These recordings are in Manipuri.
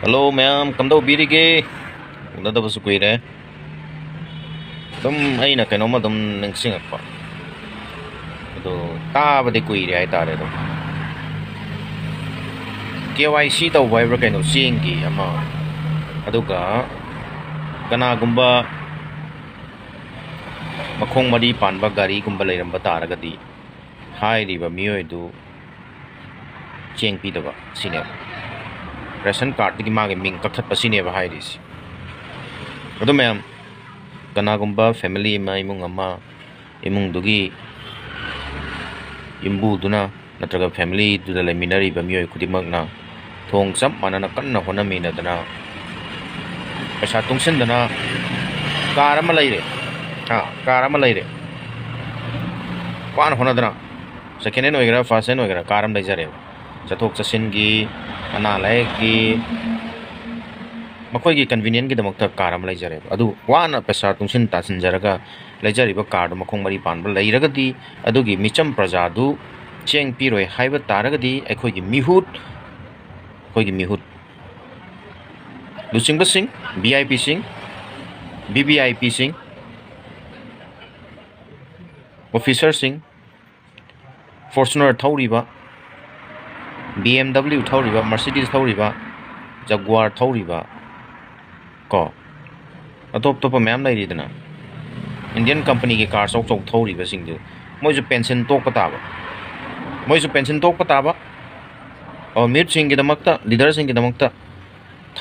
Hello ma'am, cầm đâu biết đi kì. Nó đâu có quỳ đấy. Dum ai na cái nó mà dum nâng sinh apa. Itu ta ba de quỳ đấy ta đấy đó. KYC tàu vai ra cái nó sinh kì ama. Aduga kana gumba makhong madi pan ba gari gumba lai ram ba ta ra gadi. Hai di ba miyo itu cheng pi da ba sine. Ration card की मांगे मिंग कथत पसीने बहाई दिस तो मैम कनागुंबा फैमिली मा इमुंग अम्मा इमुंग दुगी इम्बू दुना नत्रगा फैमिली दुदा लेमिनरी बमियो खुदिमक ना थोंग सब मानना कन्ना होना मीना दना पैसा तुंगसिन दना कार अमा लैरे हां कार अमा लैरे पान होना दना सेकेंड हैंड वगैरह फर्स्ट हैंड वगैरह कार अम लैजरे चथोक चसिन की अना की मखोई कन्वीनियंट की दमक कार अम लैजरे अदु वाना पैसा तुंगसिन तासिनजरगा लैजरिबा कार मखोंग मरी पानबा लैरगदी अदुगी मिचम प्रजादु चेंग पिरोय हाइबा तारगदी अखोई मिहुत अखोई मिहुत लुसिंग बसिंग वीआईपी सिंग बीबीआईपी सिंग ऑफिसर सिंग फॉर्च्यूनर थौरिबा BMW थौरिबा मर्सिडीज थौरिबा जगुआर थौरिबा को अतोप तोप मैम लैरिदना इंडियन कंपनी के कार चौक चौक थौरिबा सिंग मोइजु पेंशन तोक ताबा मोइजु पेंशन तोक ताबा और मिट सिंग के दमकता लीडर सिंग के दमकता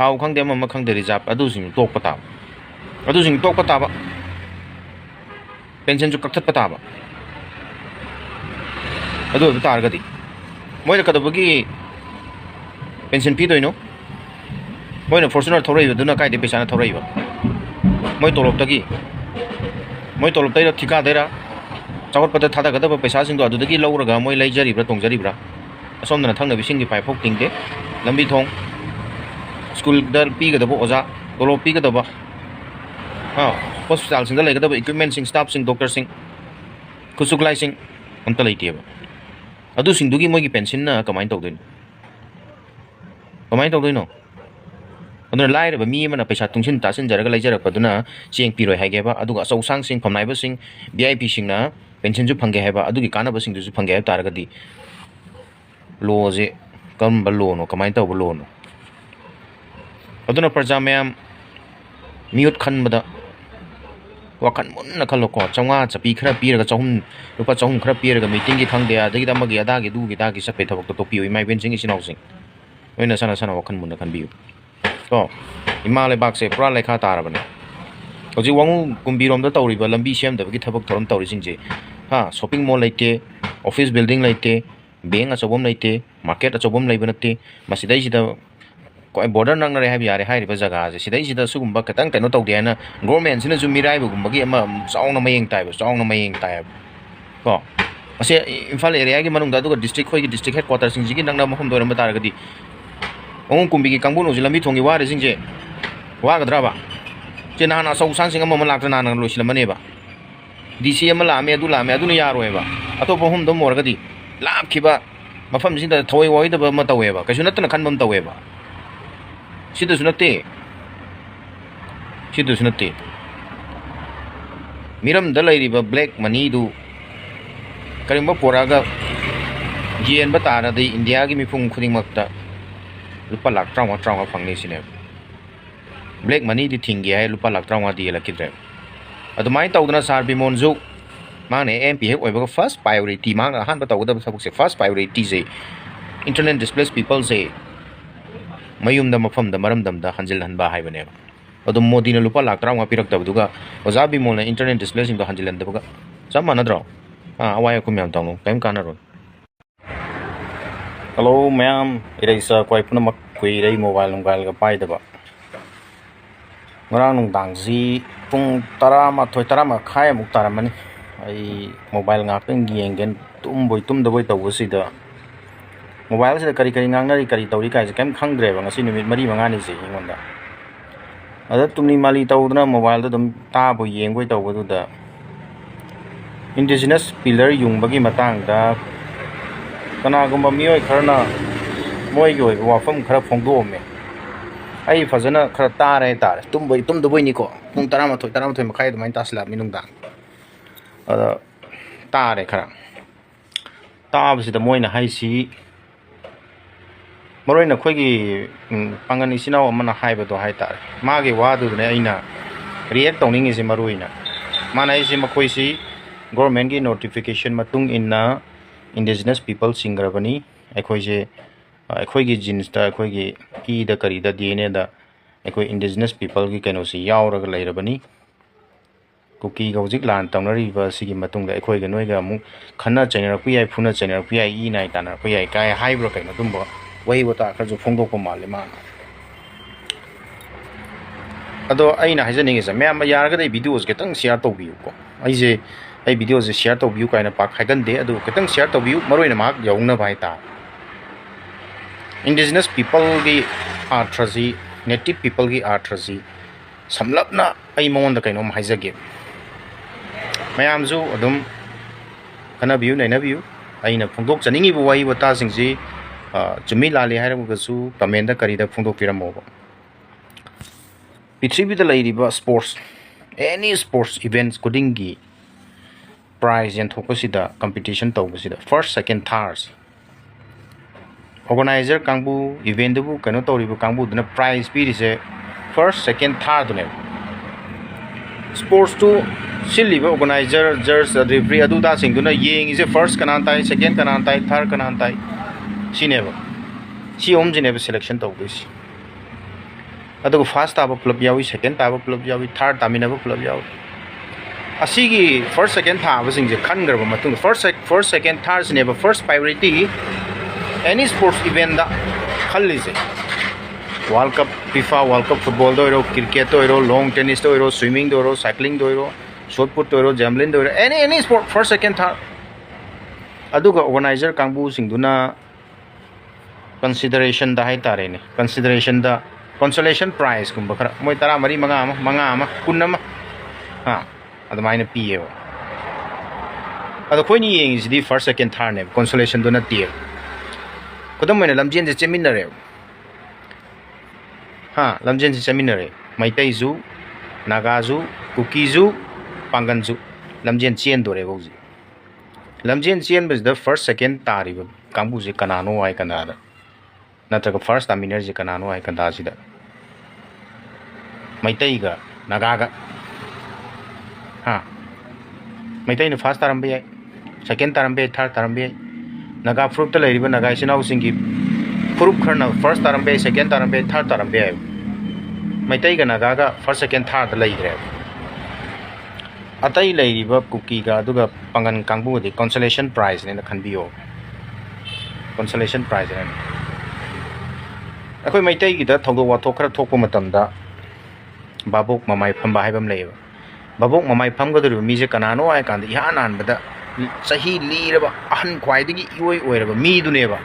थाव खंगदे अमा खंगदे रिजर्व अदु सिंग तोक ताबा अदु सिंग तोक ताबा पेंशन जु कथत ताबा अदु तारगदी मोइना कदबगी पेंशन पीदोइनो मोइना फॉर्च्यूनर थौरैबा दुना काइदे पैसा थौरैबा मोइ तोलबतगी मोइ तोलबतैरा ठिका दैरा चावटपदा थादागदबा पैसा सिंदो अदुदगी लौरगा मोइ लैजरिब्रा तोंजरिब्रा असोमदना थंगनबि पाइफोक तिंगदे लंबी थोंग स्कूल दर पीगदबा ओजा तोलब पीगदबा हॉस्पिटल सिंदा लैगदबा इक्विपमेंट सिंग स्टाफ सिंग डॉक्टर सिंग खुसुकलाई सिंग अंत लैतेबा अदु सिंदुगी मोगी पेंशन ना कमाइन तौदोइनो अदुना लाइरबा मी अमना पैसा तुंगसिन तासिन जरगा लैजरकपदुना चेंग पिरोय हाइगेबा अदुगा अचौसांग सिंग फमनाइबा सिंग वीआईपी सिंगना पेंशन जु फंगे हाइबा अदुगी कानाबा सिंग जु फंगे हाइब तारगदी लो जे कम लोनो कमाइन तौब लोनो अदुना प्रजा मैम मियुट खनबदा वाखन मुन्ना खलो को चौंगा चपी खरा पीरगा चहुम रुपा चहुम खरा पीरगा मीटिंग की खंगदे आदगी दमगी अदागी दुगी दागी सपे थबक तो पियो इमाइ बेन सिंग इसिनाउ सिंग ओइना सना सना वाखन मुन्ना खनबियो तो इमा लेबाक से पुरा लेखा तारबने हजि वांगु कुंबिरोम दा तौरिबा लंबी सेमदबगी थबक थरम तौरि सिंग जे हा शॉपिंग मॉल लेते ऑफिस बिल्डिंग लेते बैंक अचौबम लेते मार्केट अचौबम लेबा नते मसिदैसिदा कोई बॉर्डर नंग रे हाबि यारे हाइरिबा जगह जे सिदैसिदा सुगुम्बा खतंग कनो तौदे हाना गवर्नमेंट सिना जु मिराइबगुम्बगी अमा चाउना मयेंग ताइब को असे इम्फाल एरिया की मनुंग दादुगा डिस्ट्रिक्ट खोई की डिस्ट्रिक्ट हेडक्वार्टर सिंग जिगी नंगना मखम दोरम तारगदी ओंग कुंबी की कांगबुन ओजि लंबी थोंगी वारे सिंग जे वागद्राबा जे नाना सौ सांग सिंग अमा लाक्ता नाना लोइसिलमनेबा डीसी अमा लामे अदुना यारोयबा अतोप हम दम मोरगदी लापखिबा मफम सिंदा थोय वोइदबा म तवेबा कैसु नतना खनबम तवेबा सिदसु नत्ते मिरम द लैरिबा ब्लैक मनी दु करिंबा पोरागा येनबा तारादि इंडिया की मिफुंग खुदिंगमक्ता लुपा लाख ट्राउंगा फंगने सिने ब्लैक मनी दि थिंगे है लुपा लाख ट्राउंगा दि लकिद्रे अदुमाइ तौदना सार बिमोनजु माने एमपी हेक ओइबा फर्स्ट प्रायोरिटी मांग हान बा तौगदा सबक से फर्स्ट प्रायोरिटी से इंटरनेट डिस्प्लेस पीपल से मयूम द मफम द मरम दम द हंजिल हनबा हाइबने अदु मोदी ने लुपा लाख ट्राउंगा पिरक्तबदुगा ओजा बिमोन इंटरनेट डिस्प्ले सिंग द हंजिल हनदबगा सब मानद्रो अवाय कुम याम ताउनो टाइम कानारो हेलो मैम इरेसा कोइ पुनमक कुइरै मोबाइल का पाइदबा ngorang nung dangji pung tara ma thoi tara ma khai muk taramani ai mobile ngak yenggen tum da boy tawsi da mobile se kari ngangnari kari tawri kai kem khangdre ba ngasi numit mari manga ni se ingonda ada tumni mali tawdna mobile da dum ta bo yengoi tawbu da indigenous pillar yungbagi matang da kana gumba mioi kharna moi goi wafam khara phongdo me ai fazana khara tare tar tum do boy ni ko pung 11 makhai do main tasla minung da ada tare khara tab si da moina hai si maroi na khoi gi pangan isinaw amana haiba do hai tar ma ge wa du ne aina react tawning is maroi na mana is makhoi si government gi notification matung inna indigenous people singrabani akhoi je akhoi gi jeans ta akhoi gi ki da kari da dna da akhoi indigenous people gi kaino si yauraga leirabani kuki ga hojik lan tawnari ba sigi matung da akhoi ga noi ga mu khana chainara pu yai phuna chainara pu yai i nai tanar pu yai kai haibro kaino tumbo wai bota kha ju phongdok ko male ma ado aina hajaning is mya ma yaraga dai videos ke tang share to biu ko ai je ai videos share to biu kaina pak haigan de ado ke tang share to biu maroi na mak yaungna bai ta indigenous people gi artrazi native people gi artrazi samlapna ai mon da kaino haijage mayam ju adum kana biu nai na biu aina phongdok chaningi bu wai bota singji chumi lali haira bu su comment da kari da phongdok piramo Pitribi da lairiba sports any sports events kudingi prize and thokosida competition tawbasida first second third organizer kangbu event bu kano tawribu kangbu duna prize pirise first second third ne sports to siliba organizer judge referee adu da singduna yeng is first kanan tai second kanan tai third kanan tai sineba si omjineba selection tawbisi adu first taba club yawi second taba club yawi third taminaba club yawi asigi first second taba singje khangarba matung first second third sineba first priority any sports event da khallise world cup FIFA world cup football do ro cricket do ro long tennis do ro swimming do ro cycling do ro shot put do ro javelin do ro any sport first second third aduga organizer kangbu singduna consideration da hai tare ne consideration da consolation prize kumba khara moi tara mari manga kunna ha adamaina piye ado khoini yeng is the first second third ne consolation do na tie kodam mena lamjen je cheminare ha lamjen je cheminare maitai zu naga zu kuki zu pangan zu lamjen chen do re boji lamjen chen is the first second tari kambu je kanano ai kanada natraga first taminer je kanano ai kanda sida maitai ga naga ga ha maitai ne first tarambe ai second tarambe third tarambe naga fruit ta leiriba naga sinau singi fruit kharna first tarambe second tarambe third tarambe ai maitai ga naga ga first second third leire atai leiriba kuki ga aduga pangan kangbu di consolation prize ne khanbiyo consolation prize ne akhoi maitai gi da thongdo wa thokra thokpo matam da babok mamai phamba haibam leiba babok mamai phamga do mi je kanano ai kan ya nan bada sahi liraba ahan khwaidigi ioi oiraba mi duneba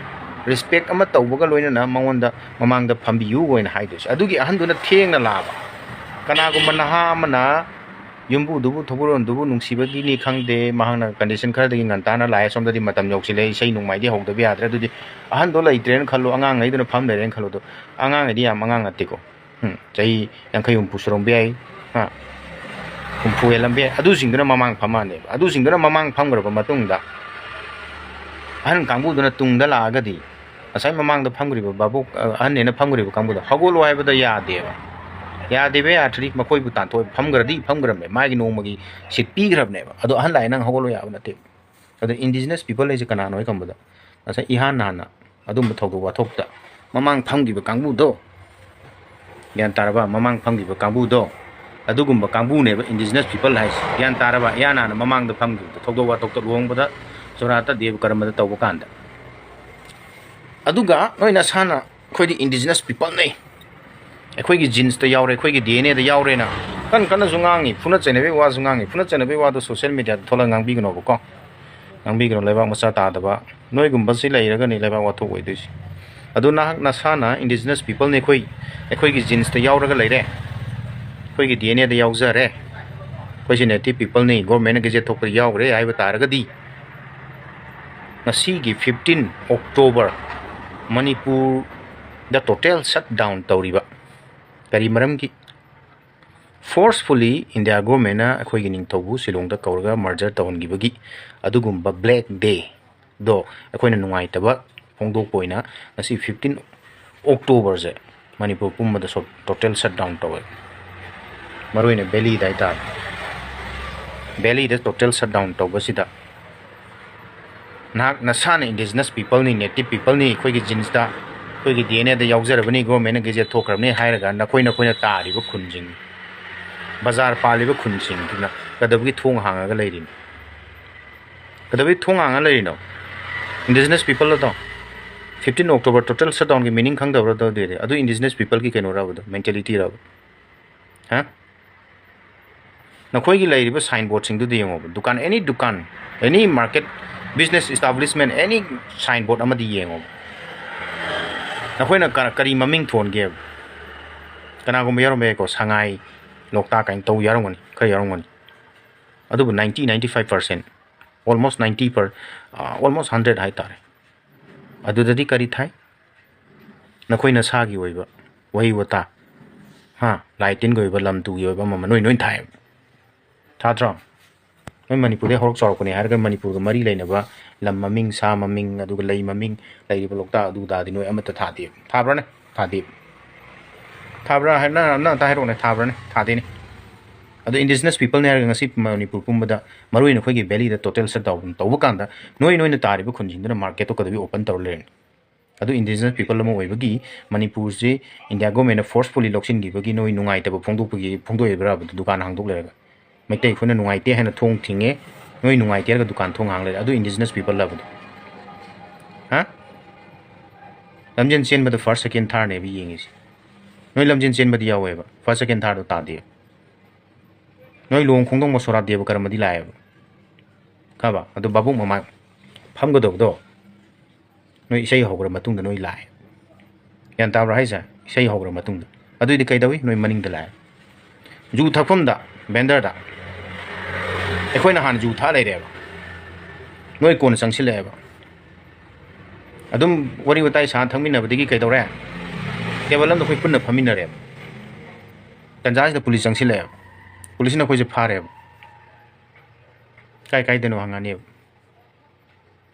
respect ama tawbaga loina na mangonda mamangda phambiyu goina haidos adugi ahan duna thengna laba kana gumba naha mana yumbu dubu thoburon dubu nungsibagi ni khangde mahangna condition khar dagi ngantana lai somda di matam yoksile sei nungmai di hogda bi adra dudi ahan do lai train khallo angang ngai duna pham len khallo do angang ngai di am angang ati ko chai yankhayum pusurong bi ai ha kumpu elam bi adu singduna mamang phamane adu singduna mamang phamgra ba matungda ahan kangbu duna tungda la ga di asai mamang da phamgri ba babuk ahan ne na phamgri ba kangbu da hagolo hai ba da ya deba ya debe atri makoi bu tan thoi phamgram me magi no magi sit pi grab ne ba ado ahan lai nang hagolo ya ba te ado indigenous people le je kana noi kam ba asai ihan na adum thog wa thok ta mamang phamgi ba kangbu do yan taraba mamang phamgi ba kangbu do adugum ba kangbu ne ba indigenous people hai yan taraba yana na mamang da phamgi thog do wa thok ta luong ba da sorata dev karma da taw kan da aduga noi na sana khoi di indigenous people nei akhoi gi jeans ta yaure akhoi gi dna da yaure na kan zungangi phuna chenebe wa zungangi phuna chenebe wa do social media thola ngangbi gno ko ngangbi gno leba masa ta da ba noi gum ba si lai ra ga ni leba wa thok oi disi adu na na sana indigenous people ne akhoi gi jeans ta yaura ga leire akhoi gi dna da yauza re akhoi si native people nei government ge je thok yaure ai ba tar ga di ngasi gi 15 October Manipur the total shutdown tawriba Kari maram ki forcefully India government na akhoi gi ningthobu Shillong da kauraga merger tawon gi bagi adugumba black day do akhoi na nungai taba phongdok poina ngasi 15 October je Manipur pumma da total shutdown tawe maroine belly dai ta belly da total shutdown taw basida nak nasana indigenous people ni native people ni akhoi gi jeans da akhoi gi DNA da yawjarabani government na ge thokrabni hairaga na koina tari ba khunjing bazar paliba khunjing na kadabgi thong hangaga leirin kadabgi thong hanga leirino indigenous people lo to 15 October total shutdown ki meaning khang dabra do de adu indigenous people ki keno ra bodo mentality ra ha na khoi gi leiriba signboard sing du de yengo dukan any market business establishment any signboard amadi yengo na khoi na kari maming thon ge kana go meyaro me ko sangai lokta kain to yarongani kha yarongani adu 95% almost 100 hai tare adu dadi kari thai na khoi na sa gi oiba wahi wata ha lightin go iba lam tu gi oiba ma noi thai tha tra noi manipur de horok chor ko ni har ga manipur ga mari leina ba lam maming sa maming adu ga lei maming lei ba lokta adu da di noi amata tha di tha bra ne tha di thabra na ta hero ne thabra ne thade ne adu indigenous people ne ngasi manipur pumba marui ne khogi valley da total shutdown tawba kanda noi na tari ba khunjing na market to kadabi open tor le adu indigenous people mo oibagi manipur je india government na forcefully locksin gi bagi noi nungai ta ba phongdo ebra ba dukan hangdok le ga maitai khuna nungai te hena thong thinge noi nungai te ga dukan thong hang le adu indigenous people la ba ha lamjen chen ba first second third ne bi yengis noi lamjin chen badi yawe ba first second third ta de noi long khongdong masora de ba karamadi lae ba ka ba adu babu mama pham go do noi sei hogra matung da noi lae yan ta ra haisa sei hogra matung da adu di kai dawi noi maning da lae ju thakpham da vendor da ekhoi na han ju tha lai re ba noi kon sangsil le ba adum wari watai sa thangmin na badi kai dore kevalam da khoi punna phamina re tanjai da police jangsi le police na khoi je phare kai deno hangani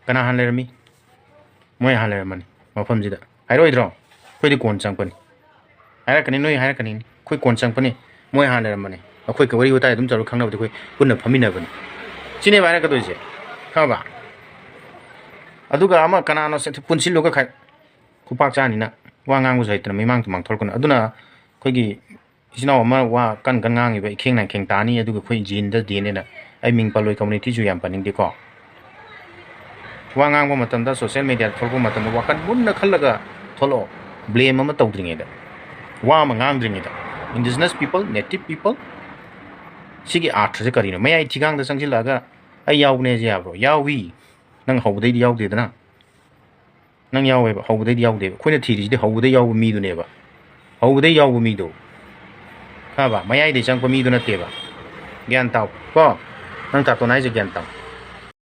kana han le mi moi han le man mafam ji da ai roi dro khoi di kon changpani ai kani noi hai kani khoi kon changpani moi han le man khoi ka wari utai dum charu khangna ba khoi punna phamina ban chine ba ra ka doi je kha ba aduga ama kana no se punsil lo ka khai kupak cha ni na wa ngang usai tan memang tu mang thol kon aduna khoi gi isina ma wa kan ngang i ba kheng na kheng ta ni aduga khoi jin da de ne na ai ming paloi community ju yam paning de ko wa ngang ba matam da social media thol ko matam wa kan bun na khallaga tholo blame ma taw dringe da wa ma ngang dringe da indigenous people native people sigi art je karino mai ai thigang da sangsil la ga ai yaw ne je bro yawi nang hau dai yaw de da na nang yawe ba hau dai yaw de khoina thiri de hau dai yaw mi du ne ba hau dai yaw mi do ha ba mai ai de chang ko mi du na te ba gyan taw ko nang ta to nai je gyan taw